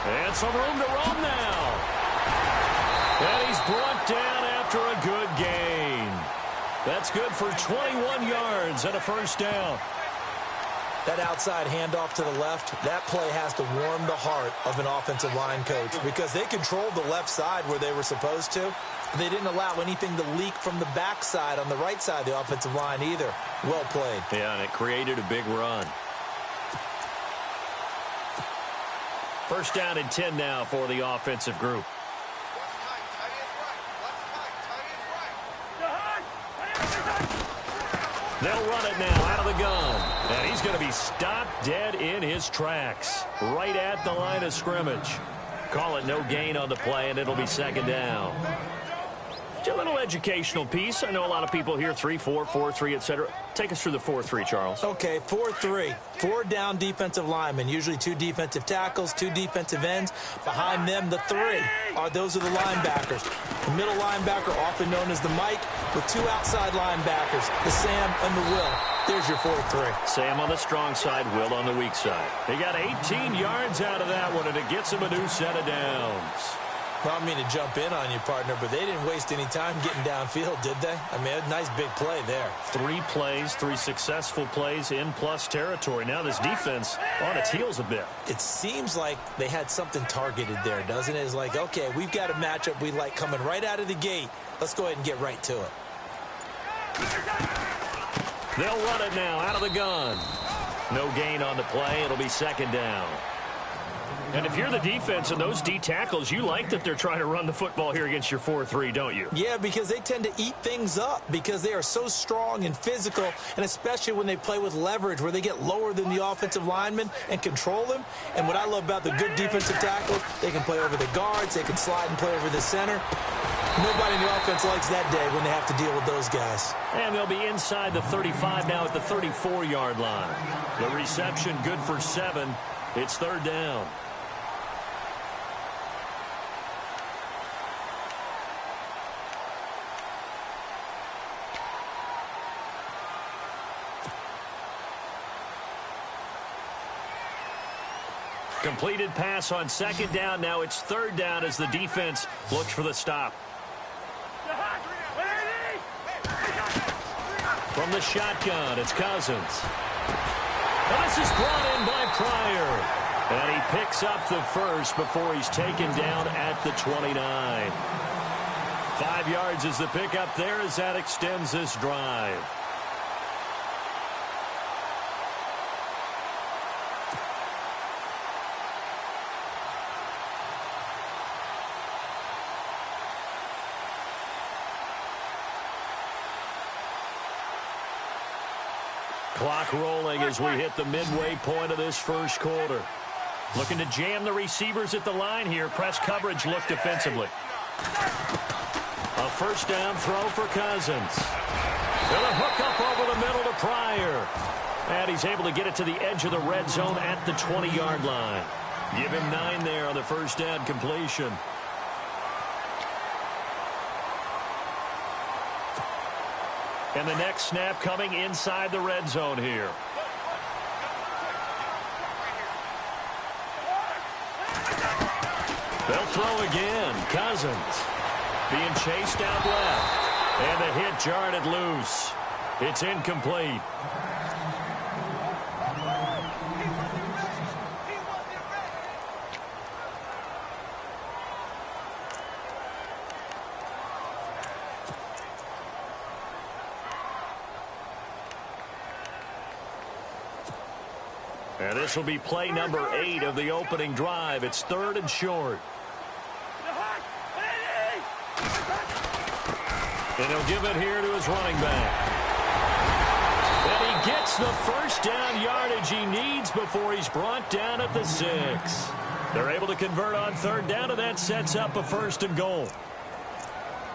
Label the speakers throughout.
Speaker 1: And some room to roam now. And he's brought down after a good gain. That's good for 21 yards and a first down.
Speaker 2: That outside handoff to the left, that play has to warm the heart of an offensive line coach because they controlled the left side where they were supposed to. They didn't allow anything to leak from the backside on the right side of the offensive line either. Well played.
Speaker 1: Yeah, and it created a big run. First down and 10 now for the offensive group. They'll run it now out of the gun. And he's going to be stopped dead in his tracks. Right at the line of scrimmage. Call it no gain on the play, and it'll be second down. A little educational piece. I know a lot of people hear 3-4, 4-3, etc. Take us through the 4-3, Charles.
Speaker 2: Okay, 4-3. 4 down defensive linemen, usually 2 defensive tackles, 2 defensive ends. Behind them, the 3 those are the linebackers. The middle linebacker, often known as the Mike, with 2 outside linebackers, the Sam and the Will. There's your 4-3.
Speaker 1: Sam on the strong side, Will on the weak side. He got 18 yards out of that one, and it gets him a new set of downs.
Speaker 2: Well, I don't mean to jump in on you, partner, but they didn't waste any time getting downfield, did they? I mean, a nice big play there.
Speaker 1: 3 plays, 3 successful plays in plus territory. Now this defense on its heels a bit.
Speaker 2: It seems like they had something targeted there, doesn't it? It's like, okay, we've got a matchup we like coming right out of the gate. Let's go ahead and get right to it.
Speaker 1: They'll run it now out of the gun. No gain on the play. It'll be second down. And if you're the defense and those D tackles, you like that they're trying to run the football here against your 4-3, don't you?
Speaker 2: Yeah, because they tend to eat things up because they are so strong and physical, and especially when they play with leverage where they get lower than the offensive linemen and control them. And what I love about the good defensive tackles, they can play over the guards, they can slide and play over the center. Nobody in the offense likes that day when they have to deal with those guys.
Speaker 1: And they'll be inside the 35 now at the 34-yard line. The reception good for 7. It's third down. Completed pass on second down. Now it's third down as the defense looks for the stop. From the shotgun, it's Cousins. Now this is brought in by Pryor. And he picks up the first before he's taken down at the 29. 5 yards is the pickup there as that extends this drive. Clock rolling as we hit the midway point of this first quarter. Looking to jam the receivers at the line here. Press coverage look defensively. A first down throw for Cousins. They'll hook up over the middle to Pryor. And he's able to get it to the edge of the red zone at the 20-yard line. Give him 9 there on the first down completion. And the next snap coming inside the red zone here. They'll throw again. Cousins being chased out left. And the hit jarred it loose. It's incomplete. And this will be play number 8 of the opening drive. It's third and short. And he'll give it here to his running back. And he gets the first down yardage he needs before he's brought down at the 6. They're able to convert on third down, and that sets up a first and goal.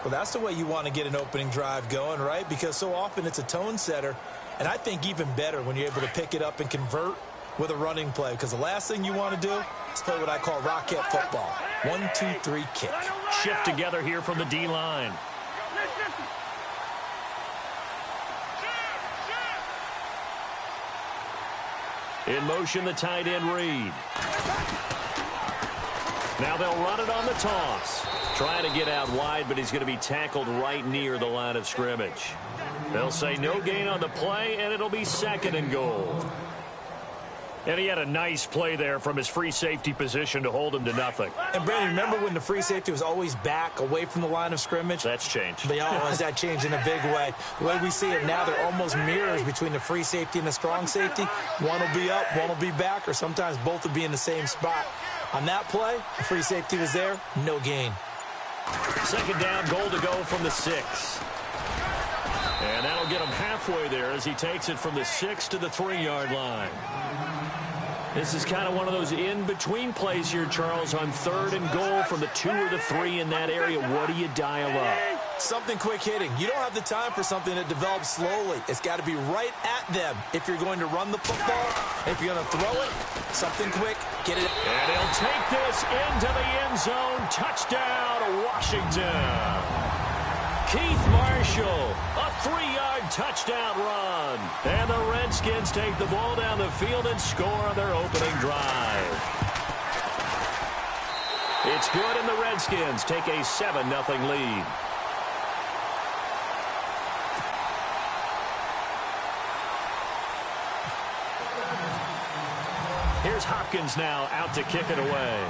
Speaker 2: Well, that's the way you want to get an opening drive going, right? Because so often it's a tone setter. And I think even better when you're able to pick it up and convert with a running play, because the last thing you want to do is play what I call rocket football. 1, 2, 3, kick.
Speaker 1: Shift together here from the D-line. In motion, the tight end Reed. Now they'll run it on the toss. Trying to get out wide, but he's going to be tackled right near the line of scrimmage. They'll say no gain on the play, and it'll be 2nd and goal. And he had a nice play there from his free safety position to hold him to nothing.
Speaker 2: And, Brandon, remember when the free safety was always back away from the line of scrimmage?
Speaker 1: That's changed.
Speaker 2: But has that changed in a big way? The way we see it now, they're almost mirrors between the free safety and the strong safety. One will be up, one will be back, or sometimes both will be in the same spot. On that play, the free safety was there, no gain.
Speaker 1: 2nd down, goal to go from the 6. And that'll get him halfway there as he takes it from the 6 to the 3-yard line. This is kind of one of those in-between plays here, Charles, on 3rd and goal from the 2 or the 3 in that area. What do you dial up?
Speaker 2: Something quick hitting. You don't have the time for something that develops slowly. It's got to be right at them if you're going to run the football. If you're going to throw it, something quick, get it.
Speaker 1: And he'll take this into the end zone. Touchdown, Washington. Keith Marshall, a 3-yard touchdown run. And the Redskins take the ball down the field and score on their opening drive. It's good, and the Redskins take a 7-0 lead. Here's Hopkins now out to kick it away.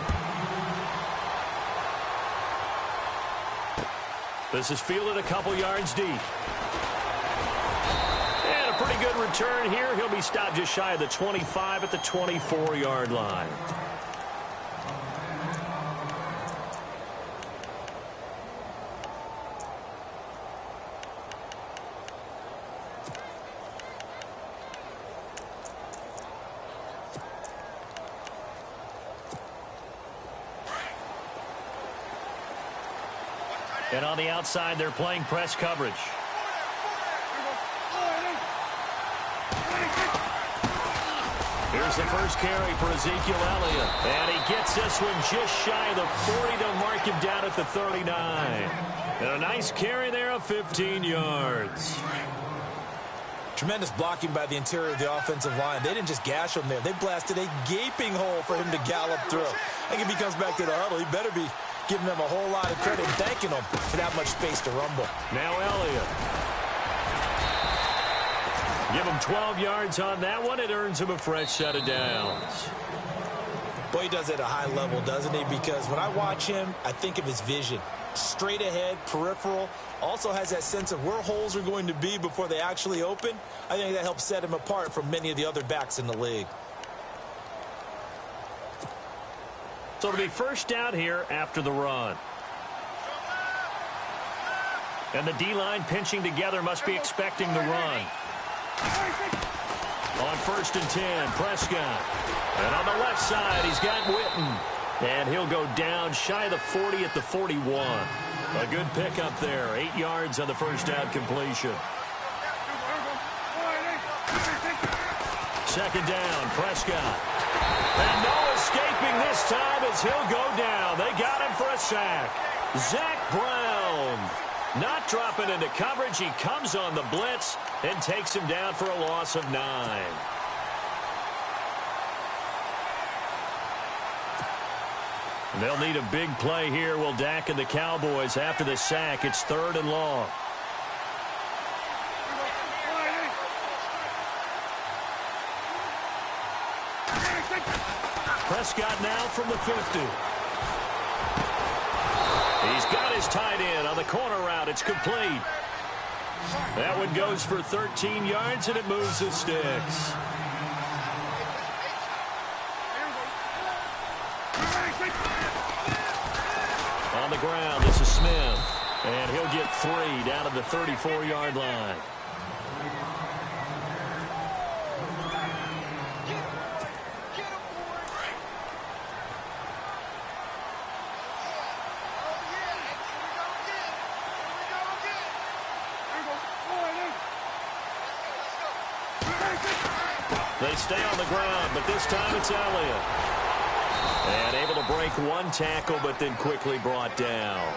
Speaker 1: This is fielded a couple yards deep. And a pretty good return here. He'll be stopped just shy of the 25 at the 24-yard line. And on the outside, they're playing press coverage. Here's the first carry for Ezekiel Elliott. And he gets this one just shy of the 40 to mark him down at the 39. And a nice carry there of 15 yards.
Speaker 2: Tremendous blocking by the interior of the offensive line. They didn't just gash him there. They blasted a gaping hole for him to gallop through. I think if he comes back to the huddle, he better be giving them a whole lot of credit and thanking them for that much space to rumble.
Speaker 1: Now Elliott. Give him 12 yards on that one. It earns him a fresh set of downs.
Speaker 2: Boy, he does it at a high level, doesn't he? Because when I watch him, I think of his vision. Straight ahead, peripheral. Also has that sense of where holes are going to be before they actually open. I think that helps set him apart from many of the other backs in the league.
Speaker 1: So it'll be first down here after the run. And the D-line pinching together must be expecting the run. On 1st and 10, Prescott. And on the left side, he's got Witten. And he'll go down shy of the 40 at the 41. A good pickup there. 8 yards on the first down completion. 2nd down, Prescott. And no escaping this time as he'll go down. They got him for a sack. Zach Brown not dropping into coverage. He comes on the blitz and takes him down for a loss of 9. They'll need a big play here, will Dak and the Cowboys. After the sack, it's 3rd and long. Prescott now from the 50. He's got his tight end on the corner route. It's complete. That one goes for 13 yards, and it moves the sticks. On the ground, this is Smith. And he'll get 3 down at the 34-yard line. They stay on the ground, but this time it's Elliott. And able to break one tackle, but then quickly brought down.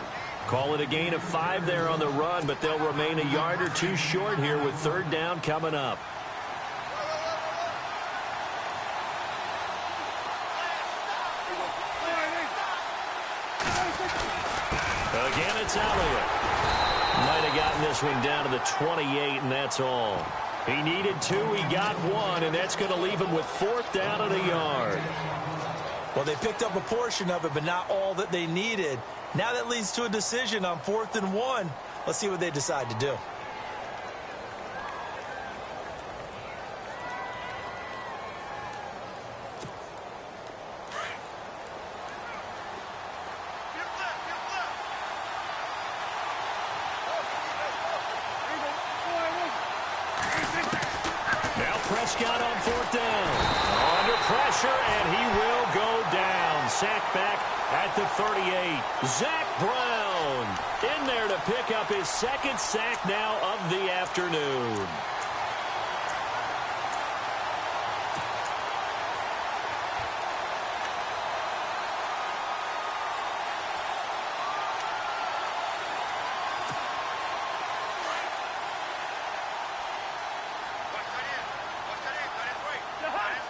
Speaker 1: Call it a gain of 5 there on the run, but they'll remain a yard or two short here with 3rd down coming up. Again, it's Elliott. Might have gotten this one down to the 28, and that's all. He needed 2, he got 1, and that's going to leave him with 4th down at a yard.
Speaker 2: Well, they picked up a portion of it, but not all that they needed. Now that leads to a decision on 4th and 1. Let's see what they decide to do.
Speaker 1: Prescott on 4th down. Under pressure, and he will go down. Sacked back at the 38. Zach Brown in there to pick up his 2nd sack now of the afternoon.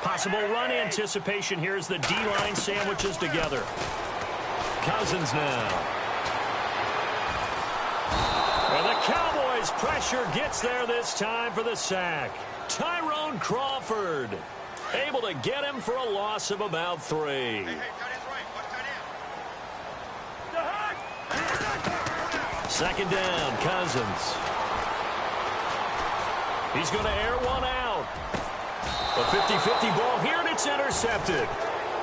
Speaker 1: Possible run anticipation here as the D-line sandwiches together. Cousins now. Well, the Cowboys' pressure gets there this time for the sack. Tyrone Crawford able to get him for a loss of about 3. Second down, Cousins. He's going to air one out. A 50-50 ball here, and it's intercepted.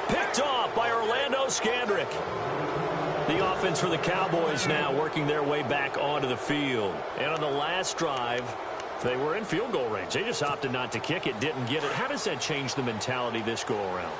Speaker 1: Picked off by Orlando Scandrick. The offense for the Cowboys now working their way back onto the field. And on the last drive, they were in field goal range. They just opted not to kick it, didn't get it. How does that change the mentality this go-around?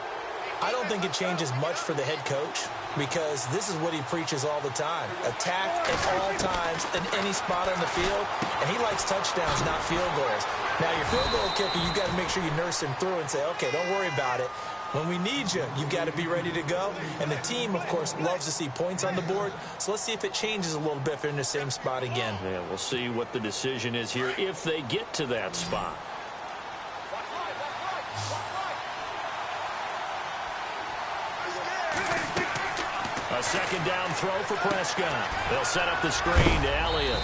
Speaker 2: I don't think it changes much for the head coach because this is what he preaches all the time. Attack at all times in any spot on the field, and he likes touchdowns, not field goals. Now, your field goal kicker, you've got to make sure you nurse him through and say, okay, don't worry about it. When we need you, you've got to be ready to go. And the team, of course, loves to see points on the board. So let's see if it changes a little bit if they're in the same spot again.
Speaker 1: Yeah, we'll see what the decision is here if they get to that spot. A second down throw for Prescott. They'll set up the screen to Elliott.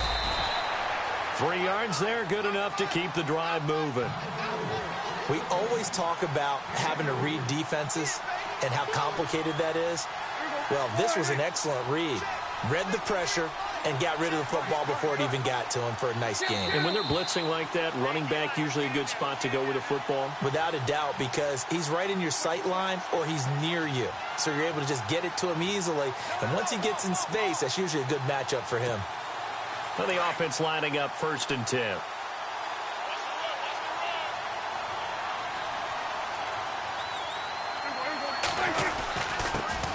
Speaker 1: 3 yards there, good enough to keep the drive moving.
Speaker 2: We always talk about having to read defenses and how complicated that is. Well, this was an excellent read. Read the pressure and got rid of the football before it even got to him for a nice game.
Speaker 1: And when they're blitzing like that, running back usually a good spot to go with a football?
Speaker 2: Without a doubt, because he's right in your sight line or he's near you. So you're able to just get it to him easily. And once he gets in space, that's usually a good matchup for him.
Speaker 1: Well, the offense lining up 1st and 10.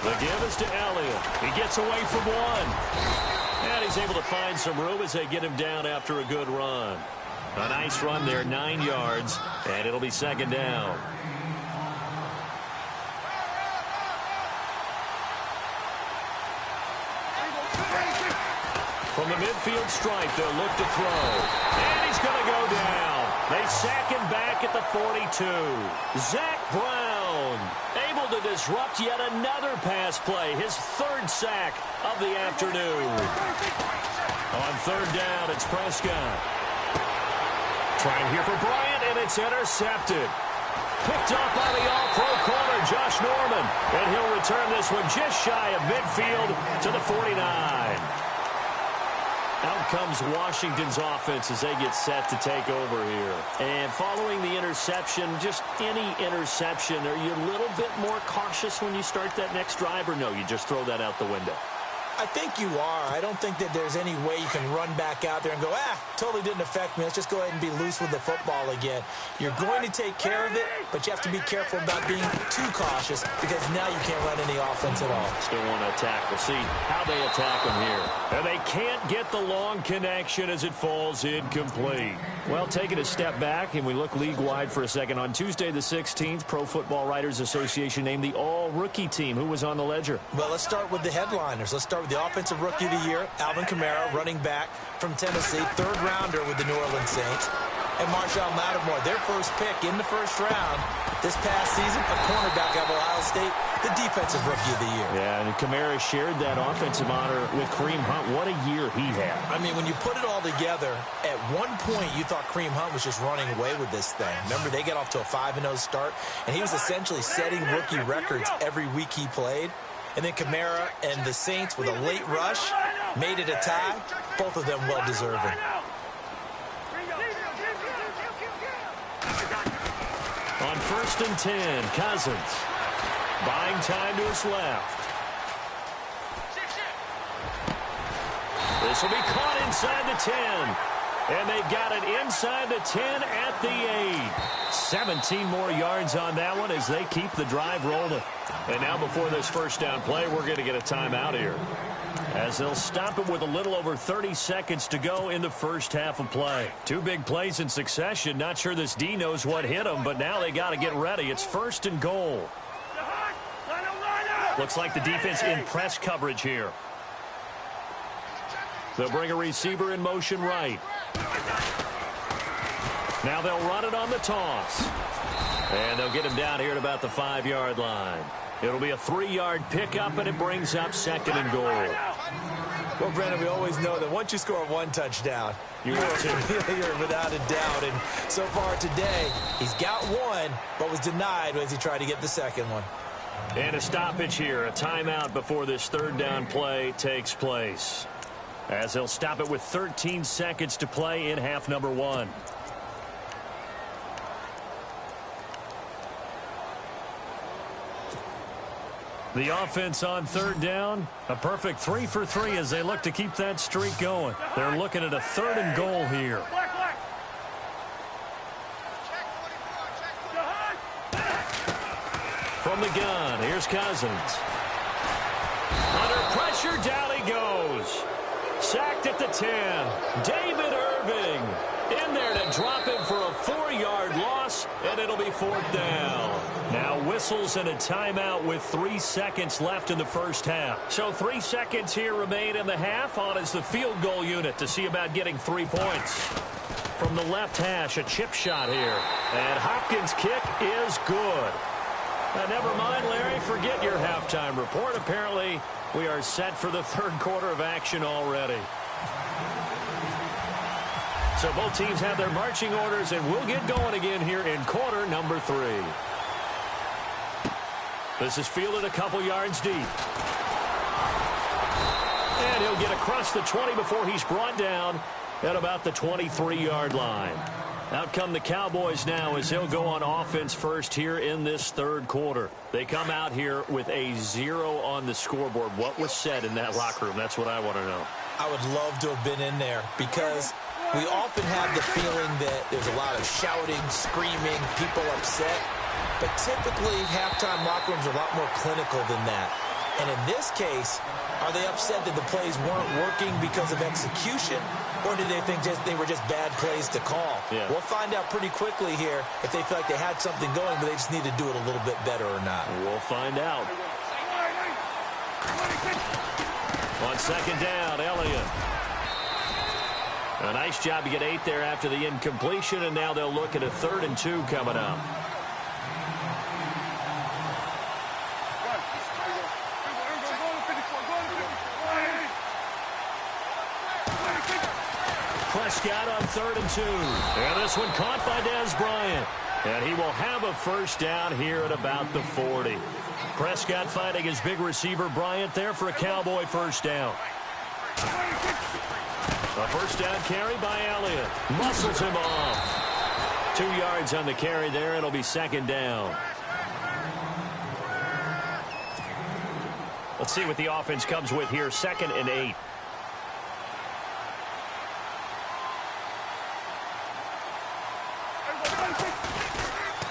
Speaker 1: The give is to Elliott. He gets away from 1. And he's able to find some room as they get him down after a good run. A nice run there, 9 yards, and it'll be 2nd down. From the midfield stripe, they'll look to throw. And he's going to go down. They sack him back at the 42. Zach Brown able to disrupt yet another pass play. His 3rd sack of the afternoon. On 3rd down, it's Prescott. Trying here for Bryant, and it's intercepted. Picked up by the all-pro corner, Josh Norman. And he'll return this one just shy of midfield to the 49. Out comes Washington's offense as they get set to take over here. And following the interception, just any interception, are you a little bit more cautious when you start that next drive, or no, you just throw that out the window?
Speaker 2: I think you are. I don't think that there's any way you can run back out there and go, totally didn't affect me. Let's just go ahead and be loose with the football again. You're going to take care of it, but you have to be careful about being too cautious because now you can't run any offense at all.
Speaker 1: Still want to attack. We'll see how they attack them here. And they can't get the long connection as it falls incomplete. Well, taking a step back, and we look league-wide for a second. On Tuesday the 16th, Pro Football Writers Association named the all-rookie team. Who was on the ledger?
Speaker 2: Well, let's start with the headliners. Let's start with the Offensive Rookie of the Year, Alvin Kamara, running back from Tennessee, 3rd rounder with the New Orleans Saints. and Marshawn Lattimore, their first pick in the first round this past season, a cornerback out of Ohio State, the defensive rookie of the year.
Speaker 1: Yeah, and Kamara shared that offensive honor with Kareem Hunt. What a year he had.
Speaker 2: I mean, when you put it all together, at one point you thought Kareem Hunt was just running away with this thing. Remember, they got off to a 5-0 start, and he was essentially setting rookie records every week he played. And then Kamara and the Saints with a late rush made it a tie. Both of them well-deserving.
Speaker 1: On 1st and 10, Cousins buying time to his left. This will be caught inside the 10. And they've got it inside the 10 at the 8. 17 more yards on that one as they keep the drive rolling. And now before this first down play, we're going to get a timeout here, as they'll stop it with a little over 30 seconds to go in the first half of play. Two big plays in succession. Not sure this D knows what hit them, but now they got to get ready. It's 1st and goal. Looks like the defense in press coverage here. They'll bring a receiver in motion right. Now they'll run it on the toss. And they'll get him down here at about the 5-yard line. It'll be a 3-yard pickup, and it brings up 2nd and goal.
Speaker 2: Well, Brandon, we always know that once you score one touchdown, you're without a doubt. And so far today, he's got one, but was denied as he tried to get the second one.
Speaker 1: And a stoppage here, a timeout before this 3rd down play takes place, as they'll stop it with 13 seconds to play in half number 1. The offense on 3rd down, a perfect 3 for 3 as they look to keep that streak going. They're looking at a 3rd and goal here. From the gun, here's Cousins. Under pressure, down he goes. Sacked at the 10. David Irving in there to drop him for a 4-yard loss, and it'll be 4th down. Now whistles and a timeout with 3 seconds left in the first half. So 3 seconds here remain in the half. On is the field goal unit to see about getting 3 points. From the left hash, a chip shot here. And Hopkins' kick is good. Never mind, Larry, forget your halftime report. Apparently, we are set for the 3rd quarter of action already. So both teams have their marching orders, and we'll get going again here in quarter number 3. This is fielded a couple yards deep. And he'll get across the 20 before he's brought down at about the 23-yard line. Out come the Cowboys now as they'll go on offense first here in this 3rd quarter. They come out here with a 0 on the scoreboard. What was said in that locker room? That's what I want to know.
Speaker 2: I would love to have been in there, because we often have the feeling that there's a lot of shouting, screaming, people upset. But typically, halftime locker rooms are a lot more clinical than that. And in this case, are they upset that the plays weren't working because of execution, or did they think they were just bad plays to call?
Speaker 1: Yeah.
Speaker 2: We'll find out pretty quickly here if they feel like they had something going, but they just need to do it a little bit better or not.
Speaker 1: We'll find out. On 2nd down, Elliott. A nice job to get 8 there after the incompletion, and now they'll look at a 3rd and 2 coming up. Prescott on 3rd and 2. And this one caught by Dez Bryant. And he will have a first down here at about the 40. Prescott finding his big receiver Bryant there for a Cowboy first down. A first down carry by Elliott. Muscles him off. 2 yards on the carry there. It'll be 2nd down. Let's see what the offense comes with here. 2nd and 8.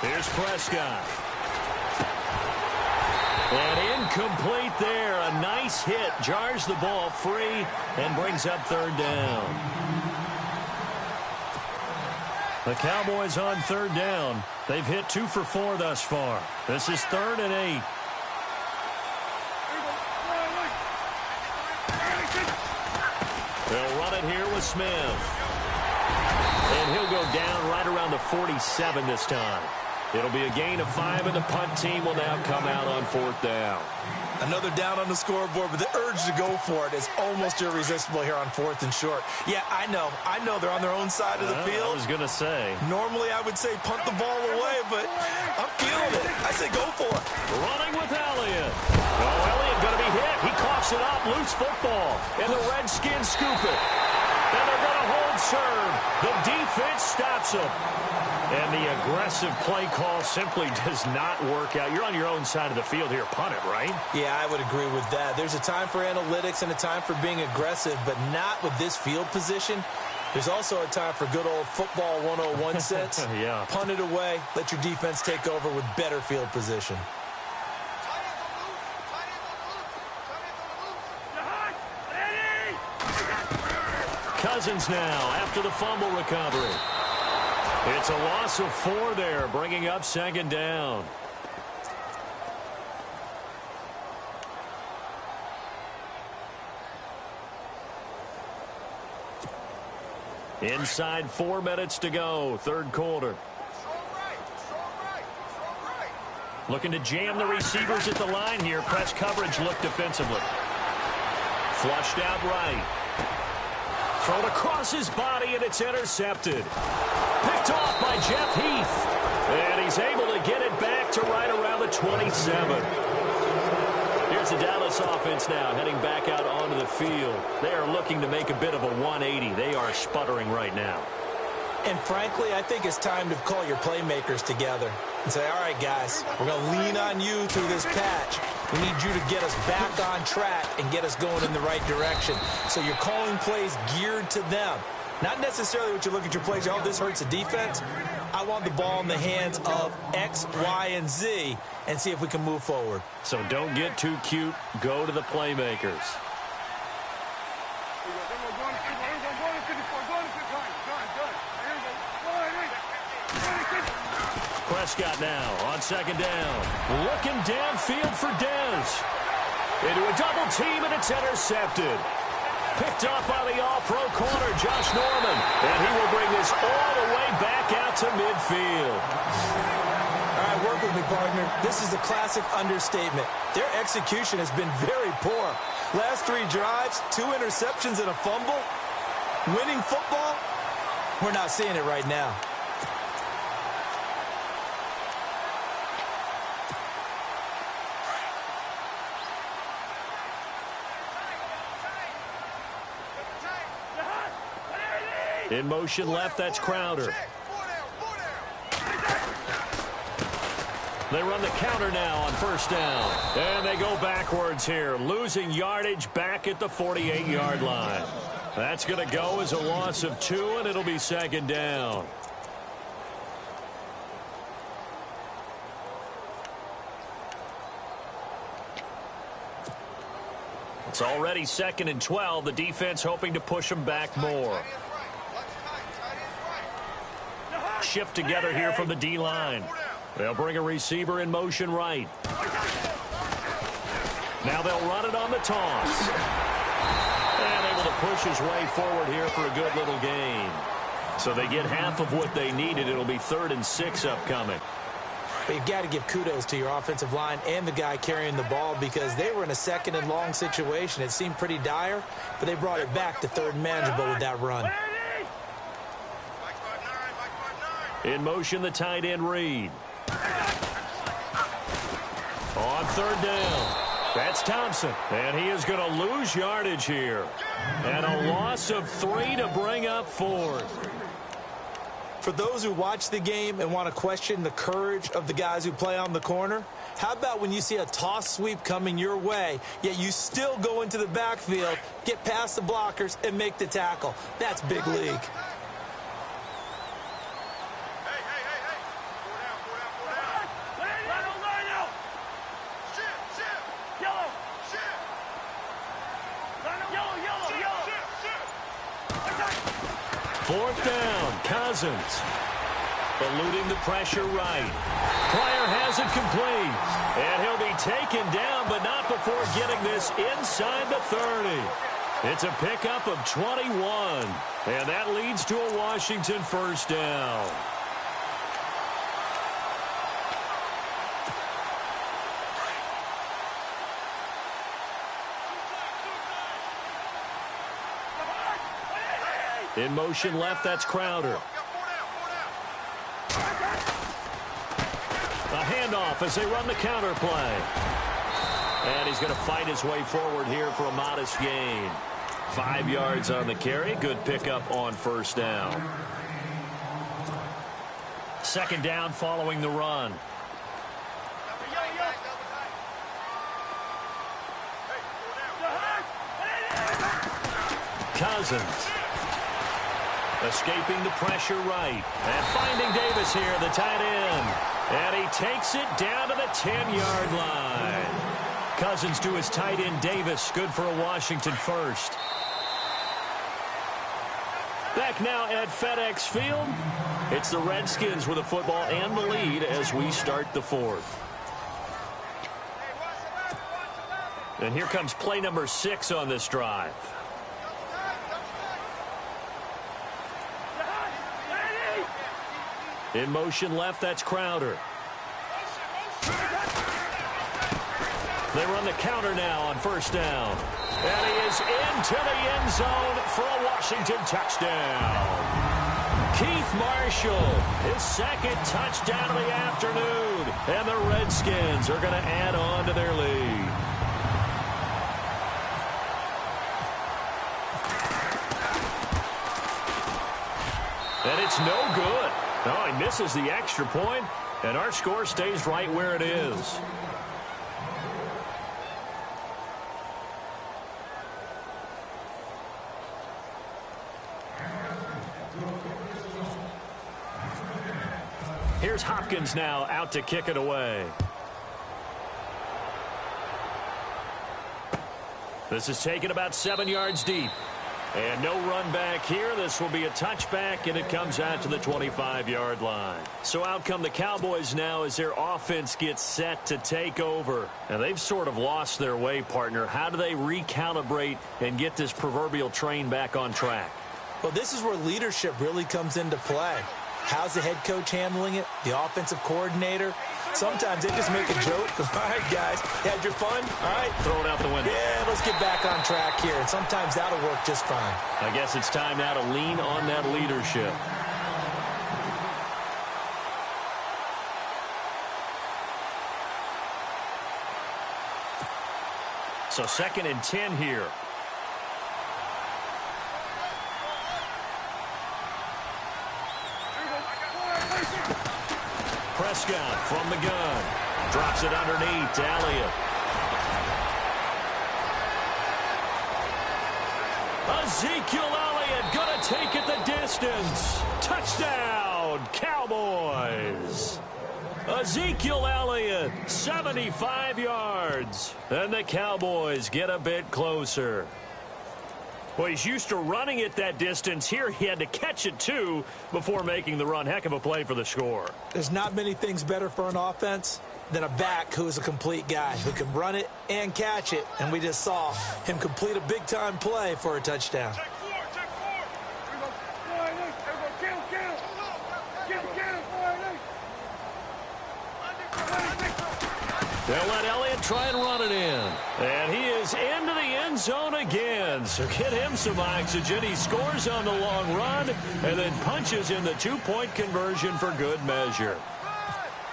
Speaker 1: Here's Prescott. And incomplete there. A nice hit. Jars the ball free and brings up 3rd down. The Cowboys on 3rd down. They've hit 2 for 4 thus far. This is 3rd and 8. They'll run it here with Smith. And he'll go down right around the 47 this time. It'll be a gain of 5, and the punt team will now come out on 4th down.
Speaker 2: Another down on the scoreboard, but the urge to go for it is almost irresistible here on 4th and short. Yeah, I know they're on their own side of the field.
Speaker 1: I was going to say.
Speaker 2: Normally I would say punt the ball away, but I'm feeling it. I say go for it.
Speaker 1: Running with Elliott. Oh, Elliott going to be hit. He coughs it up. Loose football. And the Redskins scoop it. And they're going to hold serve. The defense stops them. And the aggressive play call simply does not work out. You're on your own side of the field here. Punt it, right?
Speaker 2: Yeah, I would agree with that. There's a time for analytics and a time for being aggressive, but not with this field position. There's also a time for good old football 101 sense.
Speaker 1: Yeah.
Speaker 2: Punt it away. Let your defense take over with better field position.
Speaker 1: Cousins now after the fumble recovery. It's a loss of 4 there, bringing up 2nd down. Inside 4 minutes to go, 3rd quarter. Looking to jam the receivers at the line here. Press coverage look defensively. Flushed out right. Thrown across his body, and it's intercepted. Picked off by Jeff Heath. And he's able to get it back to right around the 27. Here's the Dallas offense now heading back out onto the field. They are looking to make a bit of a 180. They are sputtering right now.
Speaker 2: And frankly, I think it's time to call your playmakers together and say, all right, guys, we're going to lean on you through this patch. We need you to get us back on track and get us going in the right direction. So you're calling plays geared to them. Not necessarily what you look at your plays, oh, this hurts the defense. I want the ball in the hands of X, Y, and Z and see if we can move forward.
Speaker 1: So don't get too cute. Go to the playmakers. Prescott now on 2nd down. Looking downfield for Dez. Into a double team, and it's intercepted. Picked up by the all-pro corner, Josh Norman. And he will bring this all the way back out to midfield.
Speaker 2: All right, work with me, partner. This is a classic understatement. Their execution has been very poor. Last 3 drives, 2 interceptions and a fumble. Winning football, we're not seeing it right now.
Speaker 1: In motion left, that's Crowder. They run the counter now on 1st down. And they go backwards here, losing yardage back at the 48-yard line. That's going to go as a loss of 2, and it'll be 2nd down. It's already 2nd and 12. The defense hoping to push them back more. Shift together here from the D-line. They'll bring a receiver in motion right. Now they'll run it on the toss. And able to push his way forward here for a good little gain. So they get half of what they needed. It'll be 3rd and 6 upcoming.
Speaker 2: But you've got to give kudos to your offensive line and the guy carrying the ball because they were in a 2nd and long situation. It seemed pretty dire, but they brought it back to 3rd and manageable with that run.
Speaker 1: In motion, the tight end Reed. On 3rd down. That's Thompson. And he is going to lose yardage here. And a loss of 3 to bring up 4th.
Speaker 2: For those who watch the game and want to question the courage of the guys who play on the corner, how about when you see a toss sweep coming your way, yet you still go into the backfield, get past the blockers, and make the tackle? That's big league.
Speaker 1: Fourth down, Cousins. Eluding the pressure right. Pryor has it complete. And he'll be taken down, but not before getting this inside the 30. It's a pickup of 21, and that leads to a Washington first down. In motion left, that's Crowder. A handoff as they run the counter play. And he's going to fight his way forward here for a modest gain. 5 yards on the carry. Good pickup on first down. Second down following the run. Cousins. Escaping the pressure right. And finding Davis here, the tight end. And he takes it down to the 10-yard line. Cousins to his tight end, Davis. Good for a Washington first. Back now at FedEx Field. It's the Redskins with the football and the lead as we start the fourth. And here comes play number 6 on this drive. In motion left, that's Crowder. They run the counter now on first down. And he is into the end zone for a Washington touchdown. Keith Marshall, his second touchdown of the afternoon. And the Redskins are going to add on to their lead. And it's no good. No, he misses the extra point, and our score stays right where it is. Here's Hopkins now out to kick it away. This is taken about 7 yards deep. And no run back here. This will be a touchback, and it comes out to the 25-yard line. So out come the Cowboys now as their offense gets set to take over. And they've sort of lost their way, partner. How do they recalibrate and get this proverbial train back on track?
Speaker 2: Well, this is where leadership really comes into play. How's the head coach handling it? The offensive coordinator? Sometimes they just make a joke. All right, guys, had your fun? All right.
Speaker 1: Throw it out the window.
Speaker 2: Yeah, let's get back on track here. And sometimes that'll work just fine.
Speaker 1: I guess it's time now to lean on that leadership. So 2nd and 10 here. Prescott from the gun. Drops it underneath to Elliott. Ezekiel Elliott going to take it the distance. Touchdown, Cowboys. Ezekiel Elliott, 75 yards. And the Cowboys get a bit closer. Well, he's used to running it that distance. Here he had to catch it, too, before making the run. Heck of a play for the score.
Speaker 2: There's not many things better for an offense than a back who is a complete guy who can run it and catch it. And we just saw him complete a big-time play for a touchdown.
Speaker 1: They'll let Elliott try and run it in. And he is into the end zone again. So get him some oxygen. He scores on the long run and then punches in the 2-point conversion for good measure.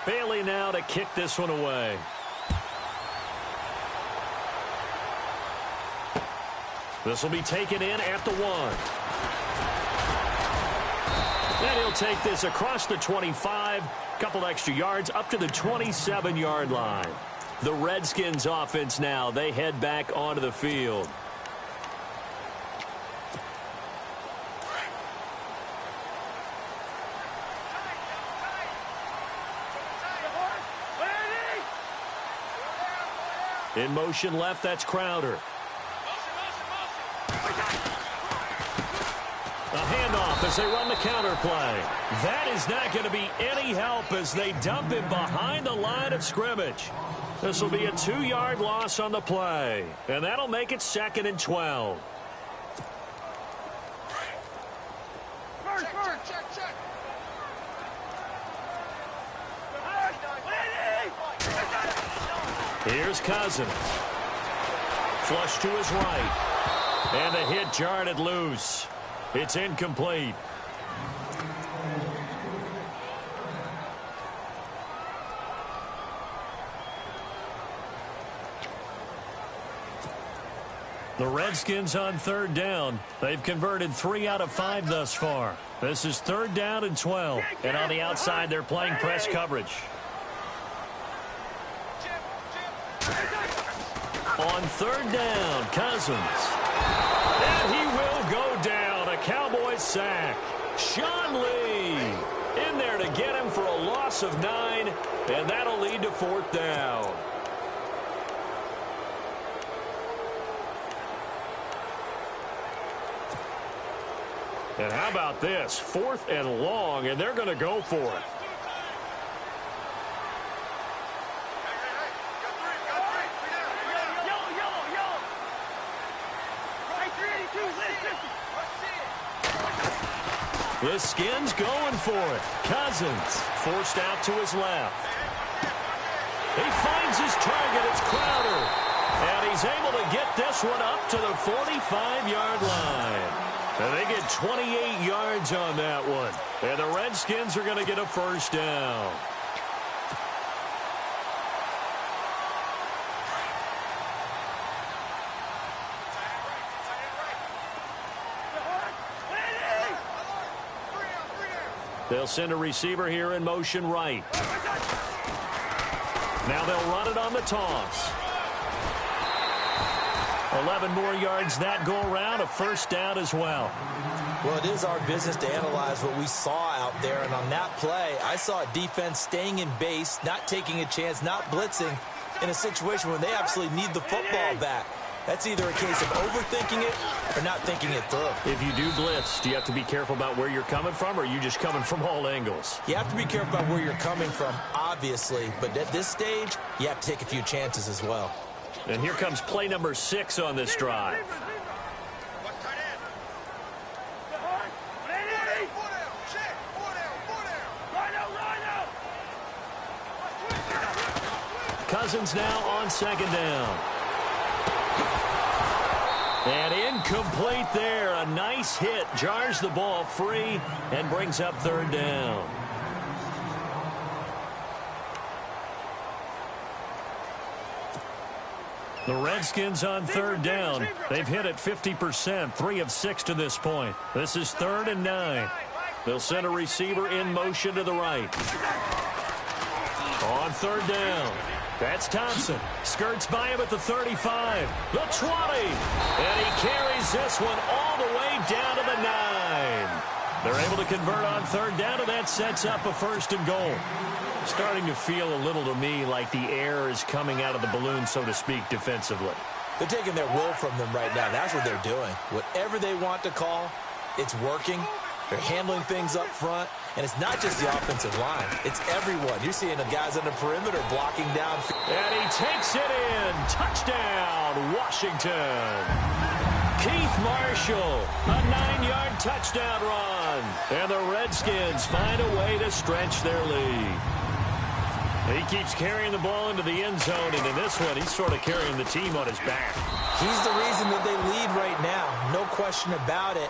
Speaker 1: Bailey now to kick this one away. This will be taken in at the 1. And he'll take this across the 25. Couple extra yards up to the 27-yard line. The Redskins offense now, they head back onto the field. In motion left, that's Crowder. A handoff as they run the counter play. That is not going to be any help as they dump him behind the line of scrimmage. This will be a 2-yard loss on the play. And that'll make it 2nd and 12. Here's Cousins. Flush to his right. And the hit jarred it loose. It's incomplete. The Redskins on third down. They've converted 3 out of 5 thus far. This is 3rd down and 12. And on the outside, they're playing press coverage. On 3rd down, Cousins. And he will go down. A Cowboys sack. Sean Lee in there to get him for a loss of 9. And that'll lead to 4th down. And how about this? 4th and long, and they're going to go for it. The Skins going for it. Cousins forced out to his left. He finds his target. It's Crowder. And he's able to get this one up to the 45-yard line. And they get 28 yards on that one. And the Redskins are going to get a 1st down. They'll send a receiver here in motion right. Now they'll run it on the toss. 11 more yards that go around, a 1st down as well.
Speaker 2: Well, it is our business to analyze what we saw out there, and on that play, I saw a defense staying in base, not taking a chance, not blitzing in a situation where they absolutely need the football back. That's either a case of overthinking it or not thinking it through.
Speaker 1: If you do blitz, do you have to be careful about where you're coming from, or are you just coming from all angles?
Speaker 2: You have to be careful about where you're coming from, obviously, but at this stage, you have to take a few chances as well.
Speaker 1: And here comes play number 6 on this drive. Cousins now on 2nd down. And incomplete there. A nice hit. Jars the ball free and brings up 3rd down. The Redskins on 3rd down. They've hit it 50%, 3 of 6 to this point. This is 3rd and 9. They'll send a receiver in motion to the right. On 3rd down. That's Thompson. Skirts by him at the 35. The 20. And he carries this one all the way down to the 9. They're able to convert on 3rd down, and that sets up a 1st and goal. Starting to feel a little to me like the air is coming out of the balloon, so to speak, defensively.
Speaker 2: They're taking their will from them right now. That's what they're doing. Whatever they want to call, it's working. They're handling things up front. And it's not just the offensive line. It's everyone. You're seeing the guys on the perimeter blocking down.
Speaker 1: And he takes it in. Touchdown, Washington. Keith Marshall, a 9-yard touchdown run. And the Redskins find a way to stretch their lead. He keeps carrying the ball into the end zone, and in this one, he's sort of carrying the team on his back.
Speaker 2: He's the reason that they lead right now. No question about it.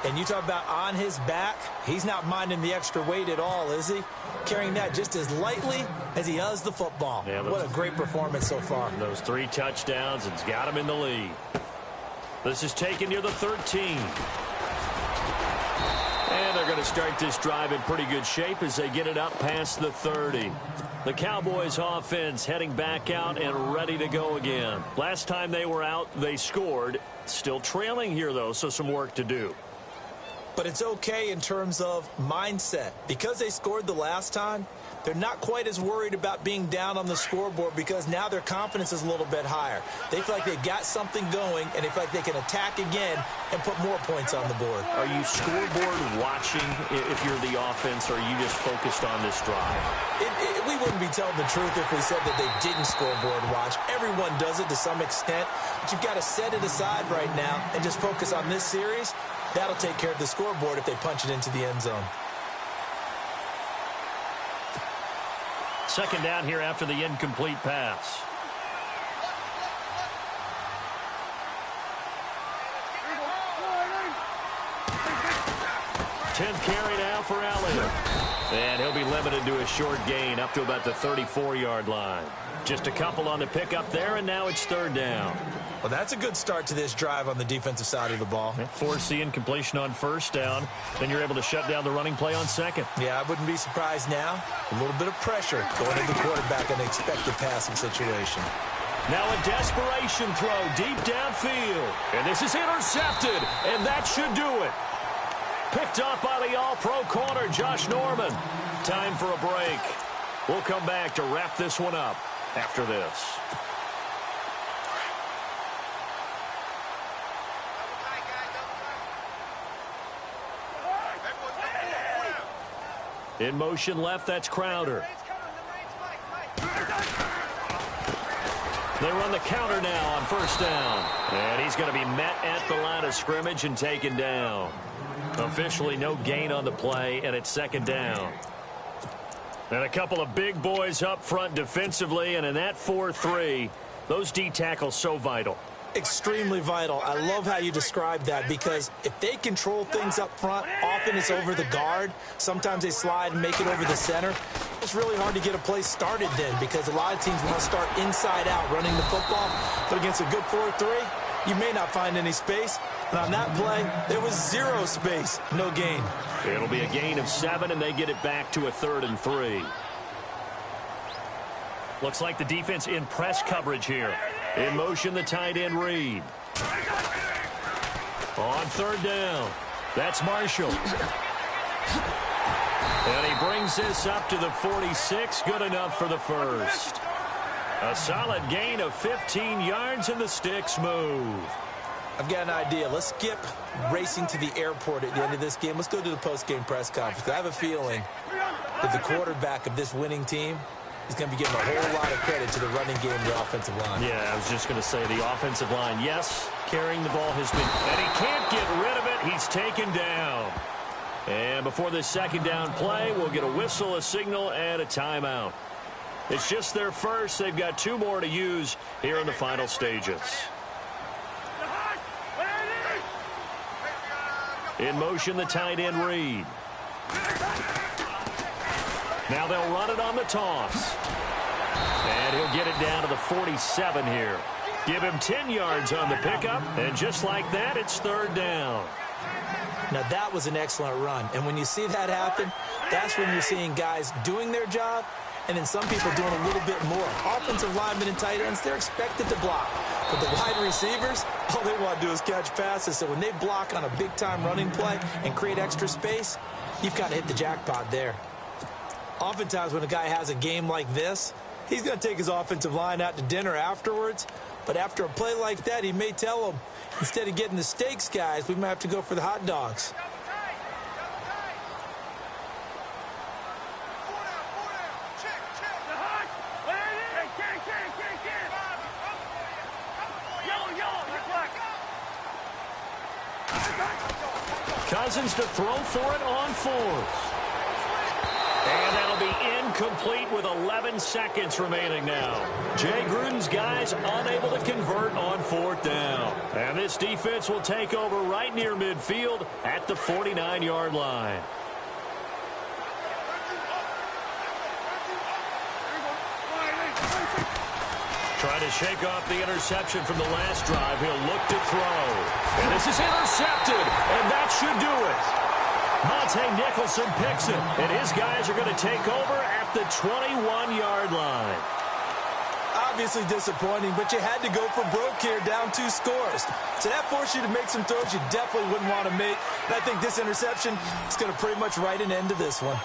Speaker 2: And you talk about on his back, he's not minding the extra weight at all, is he? Carrying that just as lightly as he does the football. Yeah, what a great performance so far.
Speaker 1: Those 3 touchdowns, it's got him in the lead. This is taken near the 13. And they're going to start this drive in pretty good shape as they get it up past the 30. The Cowboys offense heading back out and ready to go again. Last time they were out, they scored. Still trailing here, though, so some work to do.
Speaker 2: But it's okay in terms of mindset. Because they scored the last time, they're not quite as worried about being down on the scoreboard because now their confidence is a little bit higher. They feel like they've got something going, and they feel like they can attack again and put more points on the board.
Speaker 1: Are you scoreboard watching if you're the offense, or are you just focused on this drive?
Speaker 2: We wouldn't be telling the truth if we said that they didn't scoreboard watch. Everyone does it to some extent, but you've got to set it aside right now and just focus on this series. That'll take care of the scoreboard if they punch it into the end zone.
Speaker 1: 2nd down here after the incomplete pass. 10th carry now for Elliott. And he'll be limited to a short gain up to about the 34-yard line. Just a couple on the pickup there, and now it's 3rd down.
Speaker 2: Well, that's a good start to this drive on the defensive side of the ball.
Speaker 1: Forcing completion on 1st down. Then you're able to shut down the running play on 2nd.
Speaker 2: Yeah, I wouldn't be surprised now. A little bit of pressure going into the quarterback in an expected passing situation.
Speaker 1: Now a desperation throw deep downfield. And this is intercepted, and that should do it. Picked up by the All-Pro corner, Josh Norman. Time for a break. We'll come back to wrap this one up after this. In motion left, that's Crowder. They run the counter now on 1st down. And he's going to be met at the line of scrimmage and taken down. Officially no gain on the play, and it's 2nd down. And a couple of big boys up front defensively, and in that 4-3, those D tackles so vital.
Speaker 2: Extremely vital. I love how you describe that, because if they control things up front, often it's over the guard. Sometimes they slide and make it over the center. It's really hard to get a play started then, because a lot of teams want to start inside out running the football. But against a good 4-3, you may not find any space. And on that play, there was 0 space, no gain.
Speaker 1: It'll be a gain of 7, and they get it back to a 3rd and 3. Looks like the defense in press coverage here. In motion, the tight end Reed. On 3rd down, that's Marshall. And he brings this up to the 46. Good enough for the 1st. A solid gain of 15 yards, and the sticks move.
Speaker 2: I've got an idea. Let's skip racing to the airport at the end of this game. Let's go to the post-game press conference. I have a feeling that the quarterback of this winning team is going to be giving a whole lot of credit to the running game and the offensive line.
Speaker 1: Yeah, I was just going to say the offensive line, yes, carrying the ball has been, and he can't get rid of it. He's taken down. And before this 2nd down play, we'll get a whistle, a signal, and a timeout. It's just their first. They've got 2 more to use here in the final stages. In motion, the tight end Reed. Now they'll run it on the toss. And he'll get it down to the 47 here. Give him 10 yards on the pickup, and just like that, it's 3rd down.
Speaker 2: Now, that was an excellent run. And when you see that happen, that's when you're seeing guys doing their job, and then some people doing a little bit more. Offensive linemen and tight ends, they're expected to block. But the wide receivers, all they want to do is catch passes. So when they block on a big-time running play and create extra space, you've got to hit the jackpot there. Oftentimes when a guy has a game like this, he's going to take his offensive line out to dinner afterwards. But after a play like that, he may tell them, instead of getting the steaks, guys, we might have to go for the hot dogs.
Speaker 1: Cousins to throw for it on 4th. And that'll be incomplete with 11 seconds remaining now. Jay Gruden's guys unable to convert on 4th down. And this defense will take over right near midfield at the 49-yard line. Trying to shake off the interception from the last drive. He'll look to throw. And this is intercepted, and that should do it. Monte Nicholson picks it, and his guys are going to take over at the 21-yard line.
Speaker 2: Obviously disappointing, but you had to go for broke here, down 2 scores. So that forced you to make some throws you definitely wouldn't want to make. And I think this interception is going to pretty much write an end to this one.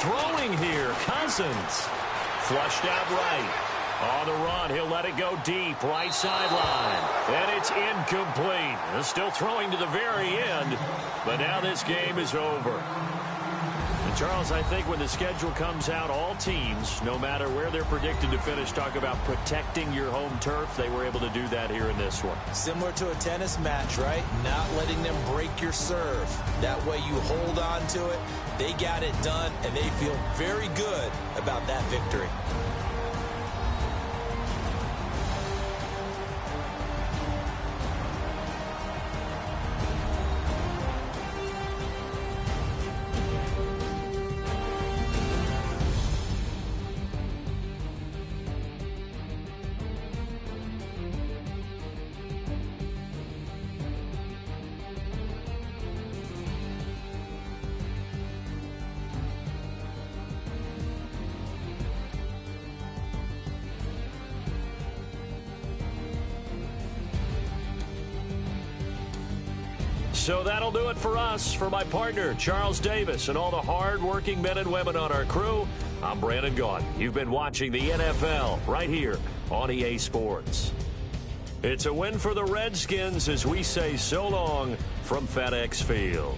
Speaker 1: Throwing here, Cousins. Flushed out right. On the run, he'll let it go deep, right sideline. And it's incomplete. Still throwing to the very end, but now this game is over. And Charles, I think when the schedule comes out, all teams, no matter where they're predicted to finish, talk about protecting your home turf. They were able to do that here in this one.
Speaker 2: Similar to a tennis match, right? Not letting them break your serve. That way you hold on to it. They got it done, and they feel very good about that victory.
Speaker 1: So that'll do it for us. For my partner, Charles Davis, and all the hard-working men and women on our crew, I'm Brandon Gaudin. You've been watching the NFL right here on EA Sports. It's a win for the Redskins as we say so long from FedEx Field.